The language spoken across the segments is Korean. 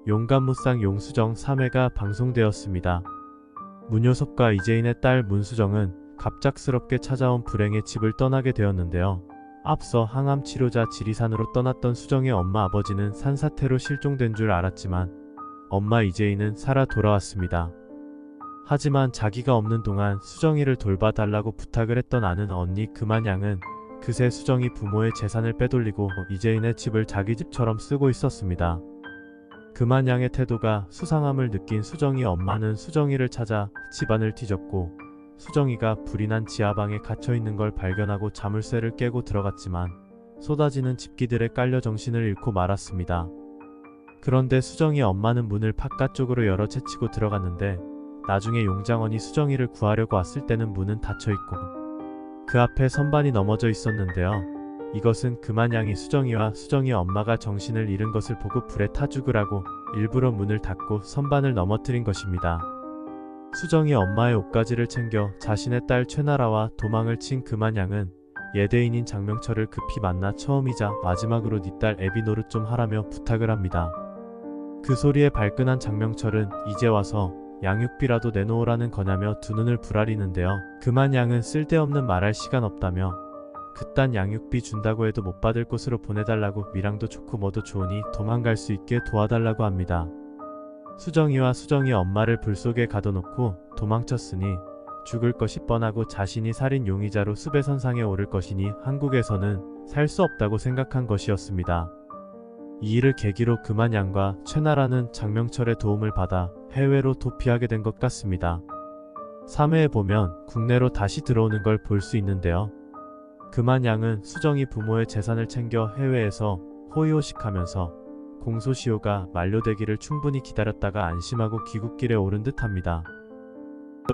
용감무쌍 용수정 3회가 방송되었습니다. 문효섭과 이재인의 딸 문수정은 갑작스럽게 찾아온 불행의 집을 떠나게 되었는데요. 앞서 항암 치료자 지리산으로 떠났던 수정의 엄마 아버지는 산사태로 실종된 줄 알았지만 엄마 이재인은 살아 돌아왔습니다. 하지만 자기가 없는 동안 수정이를 돌봐달라고 부탁을 했던 아는 언니 금한양은 그새 수정이 부모의 재산을 빼돌리고 이재인의 집을 자기 집처럼 쓰고 있었습니다. 금한양의 태도가 수상함을 느낀 수정이 엄마는 수정이를 찾아 집안을 뒤졌고 수정이가 불이 난 지하방에 갇혀있는 걸 발견하고 자물쇠를 깨고 들어갔지만 쏟아지는 집기들에 깔려 정신을 잃고 말았습니다. 그런데 수정이 엄마는 문을 바깥쪽으로 열어 채치고 들어갔는데 나중에 용장원이 수정이를 구하려고 왔을 때는 문은 닫혀있고 그 앞에 선반이 넘어져 있었는데요. 이것은 금한양이 수정이와 수정이 엄마가 정신을 잃은 것을 보고 불에 타 죽으라고 일부러 문을 닫고 선반을 넘어뜨린 것입니다. 수정이 엄마의 옷가지를 챙겨 자신의 딸 최나라와 도망을 친 금한양은 예대인인 장명철을 급히 만나 처음이자 마지막으로 네 딸 애비 노릇 좀 하라며 부탁을 합니다. 그 소리에 발끈한 장명철은 이제 와서 양육비라도 내놓으라는 거냐며 두 눈을 부라리는데요. 금한양은 쓸데없는 말할 시간 없다며 그딴 양육비 준다고 해도 못 받을 곳으로 보내달라고 미랑도 좋고 뭐도 좋으니 도망갈 수 있게 도와달라고 합니다. 수정이와 수정이 엄마를 불 속에 가둬놓고 도망쳤으니 죽을 것이 뻔하고 자신이 살인 용의자로 수배선상에 오를 것이니 한국에서는 살 수 없다고 생각한 것이었습니다. 이 일을 계기로 금한양과 최나라는 장명철의 도움을 받아 해외로 도피하게 된 것 같습니다. 3회에 보면 국내로 다시 들어오는 걸 볼 수 있는데요. 금한양은 수정이 부모의 재산을 챙겨 해외에서 호의호식하면서 공소시효가 만료되기를 충분히 기다렸다가 안심하고 귀국길에 오른 듯합니다.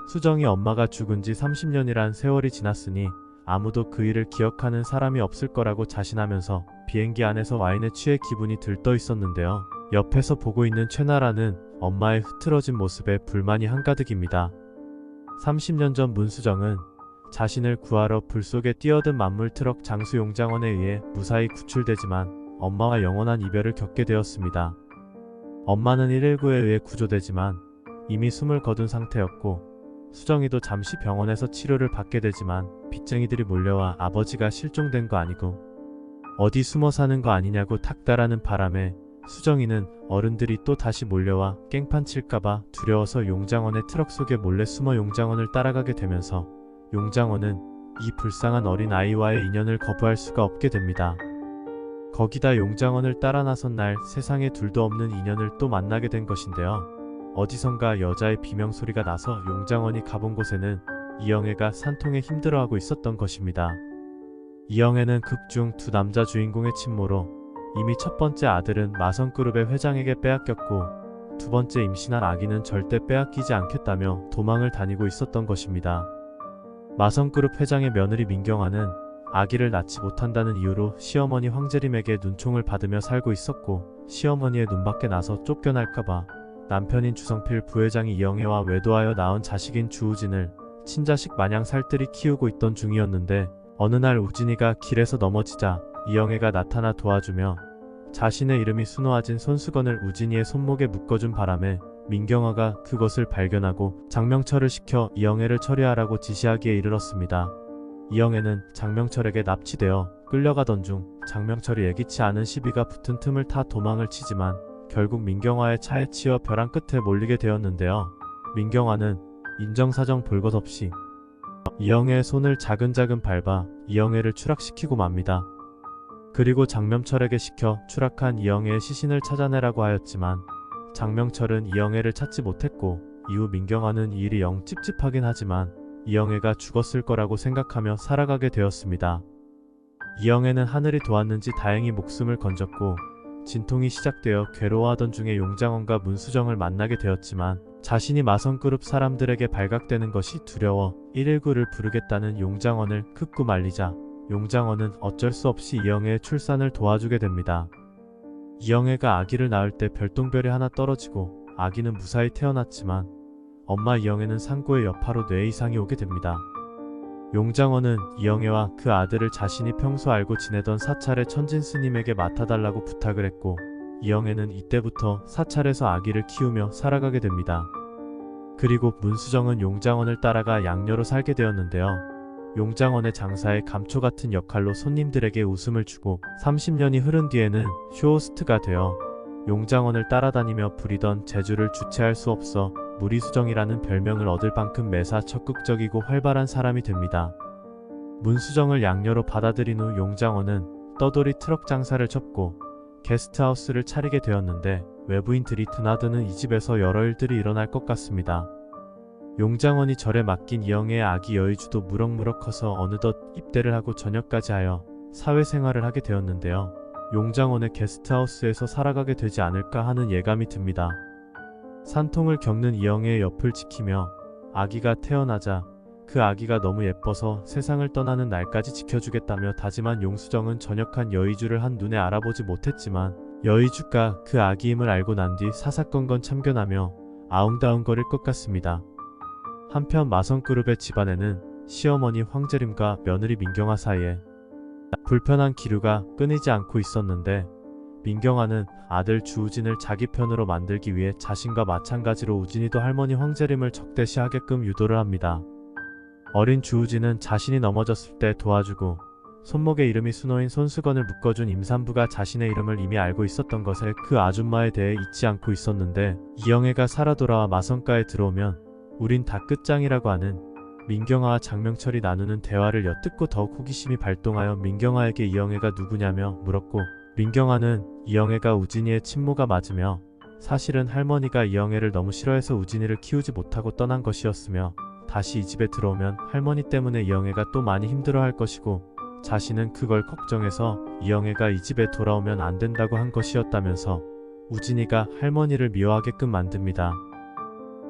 수정이 엄마가 죽은 지 30년이란 세월이 지났으니 아무도 그 일을 기억하는 사람이 없을 거라고 자신하면서 비행기 안에서 와인에 취해 기분이 들떠 있었는데요. 옆에서 보고 있는 최나라는 엄마의 흐트러진 모습에 불만이 한가득입니다. 30년 전 문수정은 자신을 구하러 불 속에 뛰어든 만물 트럭 장수 용장원에 의해 무사히 구출되지만 엄마와 영원한 이별을 겪게 되었습니다. 엄마는 119에 의해 구조되지만 이미 숨을 거둔 상태였고 수정이도 잠시 병원에서 치료를 받게 되지만 빚쟁이들이 몰려와 아버지가 실종된 거 아니고 어디 숨어 사는 거 아니냐고 닥달하는 바람에 수정이는 어른들이 또 다시 몰려와 깽판 칠까봐 두려워서 용장원의 트럭 속에 몰래 숨어 용장원을 따라가게 되면서 용장원은 이 불쌍한 어린 아이와의 인연을 거부할 수가 없게 됩니다. 거기다 용장원을 따라 나선 날 세상에 둘도 없는 인연을 또 만나게 된 것인데요. 어디선가 여자의 비명소리가 나서 용장원이 가본 곳에는 이영애가 산통에 힘들어하고 있었던 것입니다. 이영애는 극중 두 남자 주인공의 친모로 이미 첫 번째 아들은 마성그룹의 회장에게 빼앗겼고 두 번째 임신한 아기는 절대 빼앗기지 않겠다며 도망을 다니고 있었던 것입니다. 마성그룹 회장의 며느리 민경아는 아기를 낳지 못한다는 이유로 시어머니 황재림에게 눈총을 받으며 살고 있었고 시어머니의 눈밖에 나서 쫓겨날까봐 남편인 주성필 부회장이 이영애와 외도하여 낳은 자식인 주우진을 친자식 마냥 살뜰히 키우고 있던 중이었는데 어느 날 우진이가 길에서 넘어지자 이영애가 나타나 도와주며 자신의 이름이 순호아진 손수건을 우진이의 손목에 묶어준 바람에 민경아가 그것을 발견하고 장명철을 시켜 이영애를 처리하라고 지시하기에 이르렀습니다. 이영애는 장명철에게 납치되어 끌려가던 중 장명철이 예기치 않은 시비가 붙은 틈을 타 도망을 치지만 결국 민경아의 차에 치여 벼랑 끝에 몰리게 되었는데요. 민경아는 인정사정 볼 것 없이 이영애의 손을 자근자근 밟아 이영애를 추락시키고 맙니다. 그리고 장명철에게 시켜 추락한 이영애의 시신을 찾아내라고 하였지만 장명철은 이영애를 찾지 못했고 이후 민경아는 이 일이 영 찝찝하긴 하지만 이영애가 죽었을 거라고 생각하며 살아가게 되었습니다. 이영애는 하늘이 도왔는지 다행히 목숨을 건졌고 진통이 시작되어 괴로워하던 중에 용장원과 문수정을 만나게 되었지만 자신이 마성그룹 사람들에게 발각되는 것이 두려워 119를 부르겠다는 용장원을 극구 말리자 용장원은 어쩔 수 없이 이영애의 출산을 도와주게 됩니다. 이영애가 아기를 낳을 때 별똥별이 하나 떨어지고 아기는 무사히 태어났지만 엄마 이영애는 상고의 여파로 뇌 이상이 오게 됩니다. 용장원은 이영애와 그 아들을 자신이 평소 알고 지내던 사찰의 천진 스님에게 맡아달라고 부탁을 했고 이영애는 이때부터 사찰에서 아기를 키우며 살아가게 됩니다. 그리고 문수정은 용장원을 따라가 양녀로 살게 되었는데요. 용장원의 장사의 감초 같은 역할로 손님들에게 웃음을 주고 30년이 흐른 뒤에는 쇼호스트가 되어 용장원을 따라다니며 부리던 재주를 주체할 수 없어 무리수정이라는 별명을 얻을 만큼 매사 적극적이고 활발한 사람이 됩니다. 문수정을 양녀로 받아들인 후 용장원은 떠돌이 트럭 장사를 접고 게스트하우스를 차리게 되었는데 외부인들이 드나드는 이 집에서 여러 일들이 일어날 것 같습니다. 용장원이 절에 맡긴 이영애의 아기 여의주도 무럭무럭 커서 어느덧 입대를 하고 전역까지 하여 사회생활을 하게 되었는데요. 용장원의 게스트하우스에서 살아가게 되지 않을까 하는 예감이 듭니다. 산통을 겪는 이영애의 옆을 지키며 아기가 태어나자 그 아기가 너무 예뻐서 세상을 떠나는 날까지 지켜주겠다며 다짐한 용수정은 전역한 여의주를 한눈에 알아보지 못했지만 여의주가 그 아기임을 알고 난 뒤 사사건건 참견하며 아웅다웅거릴 것 같습니다. 한편 마성그룹의 집안에는 시어머니 황재림과 며느리 민경아 사이에 불편한 기류가 끊이지 않고 있었는데 민경아는 아들 주우진을 자기 편으로 만들기 위해 자신과 마찬가지로 우진이도 할머니 황재림을 적대시하게끔 유도를 합니다. 어린 주우진은 자신이 넘어졌을 때 도와주고 손목에 이름이 순호인 손수건을 묶어준 임산부가 자신의 이름을 이미 알고 있었던 것에 그 아줌마에 대해 잊지 않고 있었는데 이영애가 살아 돌아와 마성가에 들어오면 우린 다 끝장이라고 하는 민경아와 장명철이 나누는 대화를 엿듣고 더욱 호기심이 발동하여 민경아에게 이영애가 누구냐며 물었고 민경아는 이영애가 우진이의 친모가 맞으며 사실은 할머니가 이영애를 너무 싫어해서 우진이를 키우지 못하고 떠난 것이었으며 다시 이 집에 들어오면 할머니 때문에 이영애가 또 많이 힘들어할 것이고 자신은 그걸 걱정해서 이영애가 이 집에 돌아오면 안 된다고 한 것이었다면서 우진이가 할머니를 미워하게끔 만듭니다.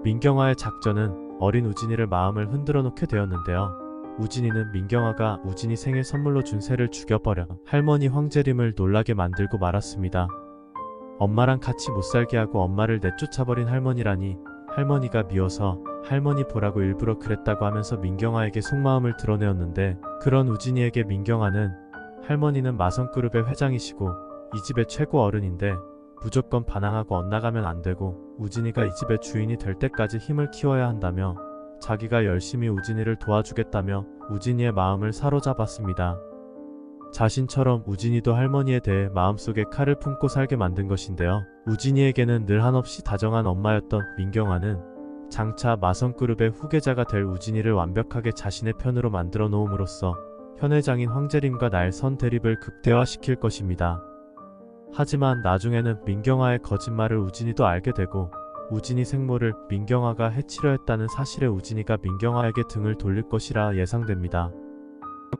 민경아의 작전은 어린 우진이를 마음을 흔들어 놓게 되었는데요. 우진이는 민경아가 우진이 생일 선물로 준 새를 죽여버려 할머니 황재림을 놀라게 만들고 말았습니다. 엄마랑 같이 못살게 하고 엄마를 내쫓아버린 할머니라니 할머니가 미워서 할머니 보라고 일부러 그랬다고 하면서 민경아에게 속마음을 드러내었는데 그런 우진이에게 민경아는 할머니는 마성그룹의 회장이시고 이 집의 최고 어른인데 무조건 반항하고 엇나가면 안 되고 우진이가 이 집의 주인이 될 때까지 힘을 키워야 한다며 자기가 열심히 우진이를 도와주겠다며 우진이의 마음을 사로잡았습니다. 자신처럼 우진이도 할머니에 대해 마음속에 칼을 품고 살게 만든 것인데요. 우진이에게는 늘 한없이 다정한 엄마였던 민경아는 장차 마성그룹의 후계자가 될 우진이를 완벽하게 자신의 편으로 만들어 놓음으로써 현 회장인 황재림과 나의 선 대립을 극대화시킬 것입니다. 하지만 나중에는 민경아의 거짓말을 우진이도 알게 되고 우진이 생모를 민경아가 해치려 했다는 사실에 우진이가 민경아에게 등을 돌릴 것이라 예상됩니다.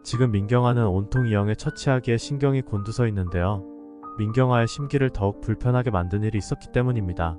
지금 민경아는 온통 이영애 처치하기에 신경이 곤두서 있는데요. 민경아의 심기를 더욱 불편하게 만든 일이 있었기 때문입니다.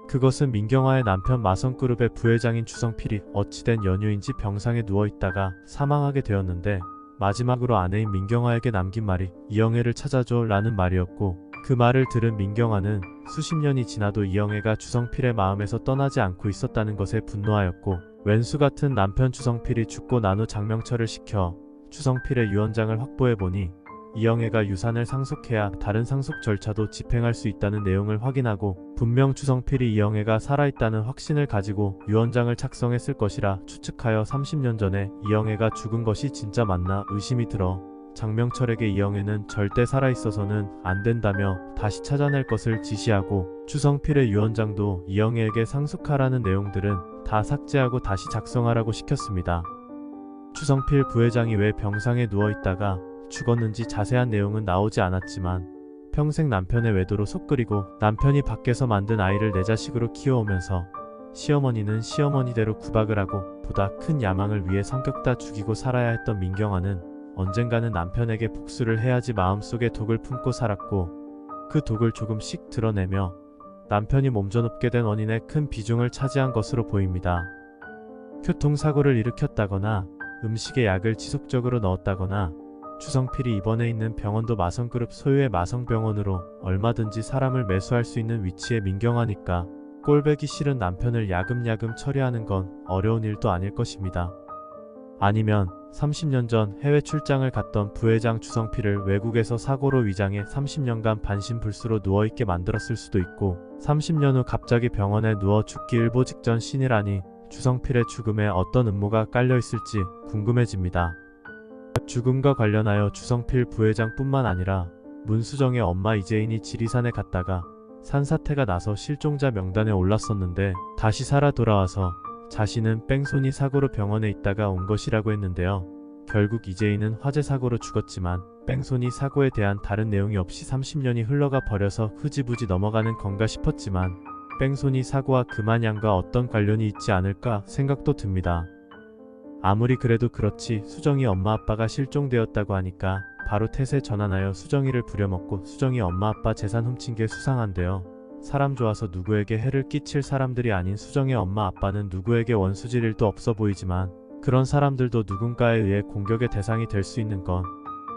그것은 민경아의 남편 마성그룹의 부회장인 주성필이 어찌된 연유인지 병상에 누워있다가 사망하게 되었는데 마지막으로 아내인 민경아에게 남긴 말이 이영애를 찾아줘 라는 말이었고 그 말을 들은 민경아는 수십 년이 지나도 이영애가 주성필의 마음에서 떠나지 않고 있었다는 것에 분노하였고 왼수 같은 남편 주성필이 죽고 난 후 장명철을 시켜 주성필의 유언장을 확보해보니 이영애가 유산을 상속해야 다른 상속 절차도 집행할 수 있다는 내용을 확인하고 분명 주성필이 이영애가 살아있다는 확신을 가지고 유언장을 작성했을 것이라 추측하여 30년 전에 이영애가 죽은 것이 진짜 맞나 의심이 들어 장명철에게 이영애는 절대 살아있어서는 안 된다며 다시 찾아낼 것을 지시하고 주성필의 유언장도 이영애에게 상속하라는 내용들은 다 삭제하고 다시 작성하라고 시켰습니다. 주성필 부회장이 왜 병상에 누워있다가 죽었는지 자세한 내용은 나오지 않았지만 평생 남편의 외도로 속 끓이고 남편이 밖에서 만든 아이를 내 자식으로 키워오면서 시어머니는 시어머니대로 구박을 하고 보다 큰 야망을 위해 성격 다 죽이고 살아야 했던 민경아는 언젠가는 남편에게 복수를 해야지 마음속에 독을 품고 살았고 그 독을 조금씩 드러내며 남편이 몸져눕게 된 원인에 큰 비중을 차지한 것으로 보입니다. 교통사고를 일으켰다거나 음식에 약을 지속적으로 넣었다거나 주성필이 입원해 있는 병원도 마성그룹 소유의 마성병원으로 얼마든지 사람을 매수할 수 있는 위치에 민경아니까 꼴배기 싫은 남편을 야금야금 처리하는 건 어려운 일도 아닐 것입니다. 아니면 30년 전 해외 출장을 갔던 부회장 주성필을 외국에서 사고로 위장해 30년간 반신불수로 누워있게 만들었을 수도 있고 30년 후 갑자기 병원에 누워 죽기 일보 직전 신이라니 주성필의 죽음에 어떤 음모가 깔려있을지 궁금해집니다. 죽음과 관련하여 주성필 부회장뿐만 아니라 문수정의 엄마 이재인이 지리산에 갔다가 산사태가 나서 실종자 명단에 올랐었는데 다시 살아 돌아와서 자신은 뺑소니 사고로 병원에 있다가 온 것이라고 했는데요. 결국 이재인은 화재 사고로 죽었지만 뺑소니 사고에 대한 다른 내용이 없이 30년이 흘러가 버려서 흐지부지 넘어가는 건가 싶었지만 뺑소니 사고와 금한양과 어떤 관련이 있지 않을까 생각도 듭니다. 아무리 그래도 그렇지 수정이 엄마 아빠가 실종되었다고 하니까 바로 태세 전환하여 수정이를 부려먹고 수정이 엄마 아빠 재산 훔친 게 수상한데요. 사람 좋아서 누구에게 해를 끼칠 사람들이 아닌 수정의 엄마 아빠는 누구에게 원수질 일도 없어 보이지만 그런 사람들도 누군가에 의해 공격의 대상이 될 수 있는 건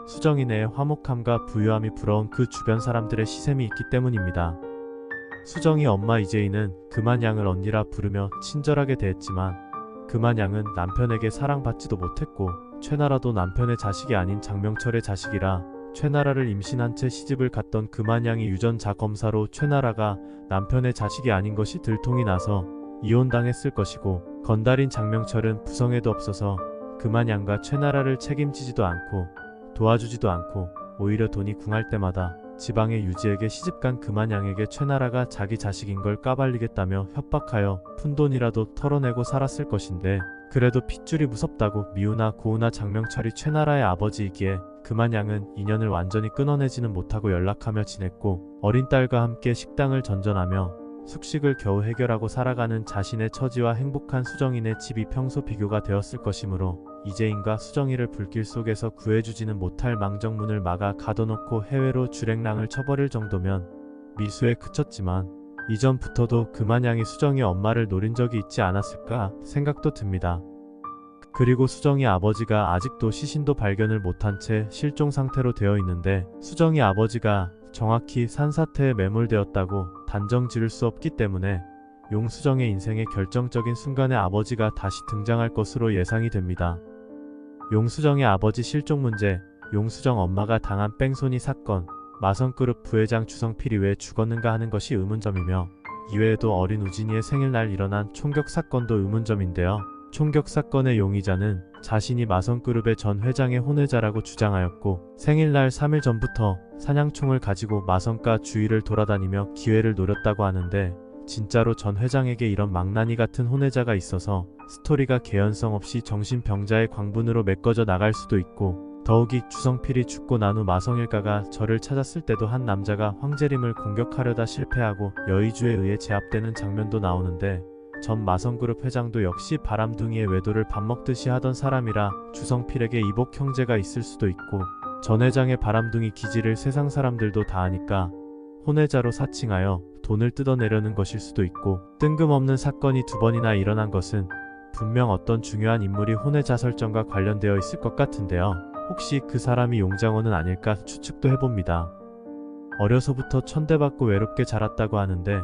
수정이 내의 화목함과 부유함이 부러운 그 주변 사람들의 시샘이 있기 때문입니다. 수정이 엄마 이재인은 금한양을 언니라 부르며 친절하게 대했지만 금한양은 남편에게 사랑받지도 못했고 최나라도 남편의 자식이 아닌 장명철의 자식이라 최나라를 임신한 채 시집을 갔던 금한양이 유전자 검사로 최나라가 남편의 자식이 아닌 것이 들통이 나서 이혼당했을 것이고 건달인 장명철은 부성에도 없어서 금한양과 최나라를 책임지지도 않고 도와주지도 않고 오히려 돈이 궁할 때마다 지방의 유지에게 시집간 금한양에게 최나라가 자기 자식인 걸 까발리겠다며 협박하여 푼돈이라도 털어내고 살았을 것인데 그래도 핏줄이 무섭다고 미우나 고우나 장명철이 최나라의 아버지이기에 금한양은 인연을 완전히 끊어내지는 못하고 연락하며 지냈고 어린 딸과 함께 식당을 전전하며 숙식을 겨우 해결하고 살아가는 자신의 처지와 행복한 수정인의 집이 평소 비교가 되었을 것이므로 이재인과 수정이를 불길 속에서 구해주지는 못할 망정문을 막아 가둬놓고 해외로 주랭랑을 쳐버릴 정도면 미수에 그쳤지만 이전부터도 금한양이 수정이 엄마를 노린 적이 있지 않았을까 생각도 듭니다. 그리고 수정이 아버지가 아직도 시신도 발견을 못한 채 실종 상태로 되어 있는데 수정이 아버지가 정확히 산사태에 매몰되었다고 단정 지을 수 없기 때문에 용수정의 인생의 결정적인 순간에 아버지가 다시 등장할 것으로 예상이 됩니다. 용수정의 아버지 실종 문제, 용수정 엄마가 당한 뺑소니 사건, 마성그룹 부회장 주성필이 왜 죽었는가 하는 것이 의문점이며 이외에도 어린 우진이의 생일날 일어난 총격 사건도 의문점인데요. 총격 사건의 용의자는 자신이 마성그룹의 전 회장의 혼외자라고 주장하였고 생일날 3일 전부터 사냥총을 가지고 마성가 주위를 돌아다니며 기회를 노렸다고 하는데 진짜로 전 회장에게 이런 망나니 같은 혼외자가 있어서 스토리가 개연성 없이 정신병자의 광분으로 메꿔져 나갈 수도 있고 더욱이 주성필이 죽고 난 후 마성일가가 저를 찾았을 때도 한 남자가 황재림을 공격하려다 실패하고 여의주에 의해 제압되는 장면도 나오는데 전 마성그룹 회장도 역시 바람둥이의 외도를 밥 먹듯이 하던 사람이라 주성필에게 이복 형제가 있을 수도 있고 전 회장의 바람둥이 기질을 세상 사람들도 다 아니까 혼외자로 사칭하여 돈을 뜯어내려는 것일 수도 있고 뜬금없는 사건이 두 번이나 일어난 것은 분명 어떤 중요한 인물이 혼외자 설정과 관련되어 있을 것 같은데요. 혹시 그 사람이 용장원은 아닐까 추측도 해봅니다. 어려서부터 천대받고 외롭게 자랐다고 하는데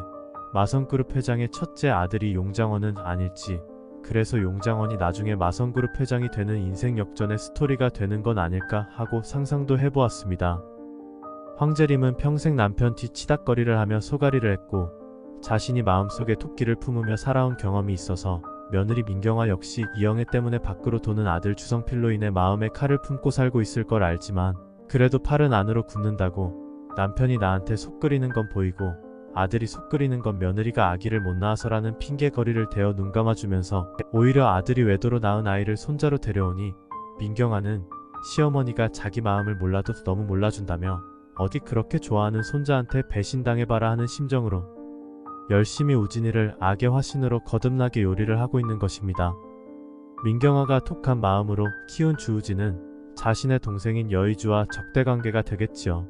마성그룹 회장의 첫째 아들이 용장원은 아닐지 그래서 용장원이 나중에 마성그룹 회장이 되는 인생 역전의 스토리가 되는 건 아닐까 하고 상상도 해보았습니다. 황재림은 평생 남편 뒤 치닥거리를 하며 소가리를 했고 자신이 마음속에 토끼를 품으며 살아온 경험이 있어서 며느리 민경화 역시 이영애 때문에 밖으로 도는 아들 주성필로 인해 마음에 칼을 품고 살고 있을 걸 알지만 그래도 팔은 안으로 굽는다고 남편이 나한테 속 끓이는 건 보이고 아들이 속 끓이는 건 며느리가 아기를 못 낳아서라는 핑계거리를 대어 눈 감아주면서 오히려 아들이 외도로 낳은 아이를 손자로 데려오니 민경아는 시어머니가 자기 마음을 몰라도 너무 몰라준다며 어디 그렇게 좋아하는 손자한테 배신당해봐라 하는 심정으로 열심히 우진이를 악의 화신으로 거듭나게 요리를 하고 있는 것입니다. 민경아가 톡한 마음으로 키운 주우진은 자신의 동생인 여의주와 적대관계가 되겠지요.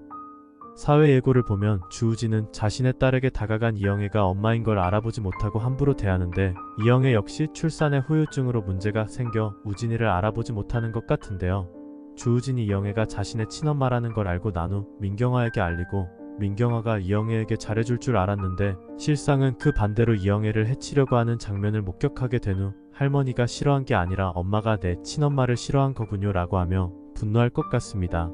사회 예고를 보면 주우진은 자신의 딸에게 다가간 이영애가 엄마인 걸 알아보지 못하고 함부로 대하는데 이영애 역시 출산의 후유증으로 문제가 생겨 우진이를 알아보지 못하는 것 같은데요. 주우진이 이영애가 자신의 친엄마라는 걸 알고 난 후 민경아에게 알리고 민경아가 이영애에게 잘해줄 줄 알았는데 실상은 그 반대로 이영애를 해치려고 하는 장면을 목격하게 된 후 할머니가 싫어한 게 아니라 엄마가 내 친엄마를 싫어한 거군요 라고 하며 분노할 것 같습니다.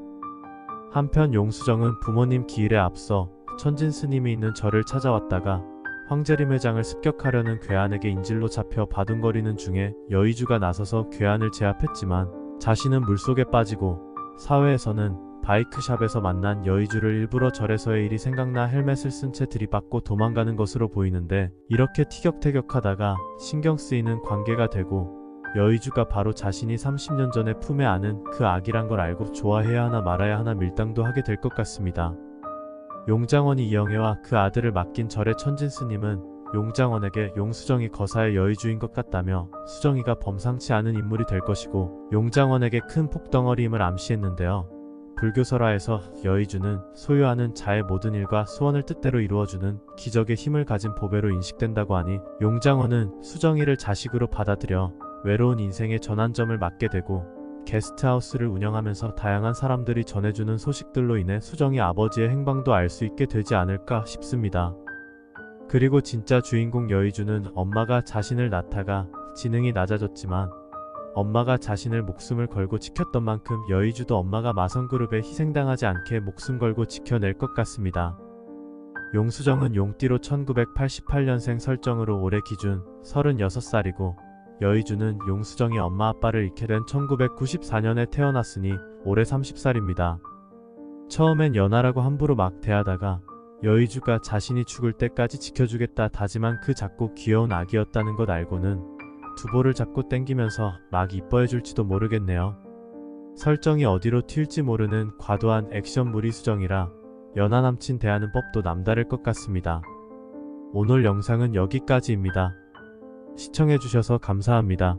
한편 용수정은 부모님 기일에 앞서 천진 스님이 있는 절을 찾아왔다가 황재림 회장을 습격하려는 괴한에게 인질로 잡혀 바둥거리는 중에 여의주가 나서서 괴한을 제압했지만 자신은 물속에 빠지고 사회에서는 바이크샵에서 만난 여의주를 일부러 절에서의 일이 생각나 헬멧을 쓴 채 들이받고 도망가는 것으로 보이는데, 이렇게 티격태격하다가 신경 쓰이는 관계가 되고 여의주가 바로 자신이 30년 전에 품에 안은 그 아기란 걸 알고 좋아해야 하나 말아야 하나 밀당도 하게 될 것 같습니다. 용장원이 이영애와 그 아들을 맡긴 절의 천진 스님은 용장원에게 용수정이 거사의 여의주인 것 같다며 수정이가 범상치 않은 인물이 될 것이고 용장원에게 큰 폭덩어리임을 암시했는데요. 불교설화에서 여의주는 소유하는 자의 모든 일과 소원을 뜻대로 이루어주는 기적의 힘을 가진 보배로 인식된다고 하니 용장원은 수정이를 자식으로 받아들여 외로운 인생의 전환점을 맞게 되고 게스트하우스를 운영하면서 다양한 사람들이 전해주는 소식들로 인해 수정이 아버지의 행방도 알 수 있게 되지 않을까 싶습니다. 그리고 진짜 주인공 여의주는 엄마가 자신을 낳다가 지능이 낮아졌지만 엄마가 자신을 목숨을 걸고 지켰던 만큼 여의주도 엄마가 마성그룹에 희생당하지 않게 목숨 걸고 지켜낼 것 같습니다. 용수정은 용띠로 1988년생 설정으로 올해 기준 36살이고 여의주는 용수정이 엄마 아빠를 잃게 된 1994년에 태어났으니 올해 30살입니다. 처음엔 연하라고 함부로 막 대하다가 여의주가 자신이 죽을 때까지 지켜주겠다 다짐한 그 작고 귀여운 아기였다는 것 알고는 두보를 잡고 땡기면서 막 이뻐해줄지도 모르겠네요. 설정이 어디로 튈지 모르는 과도한 액션 무리수정이라 연하 남친 대하는 법도 남다를 것 같습니다. 오늘 영상은 여기까지입니다. 시청해주셔서 감사합니다.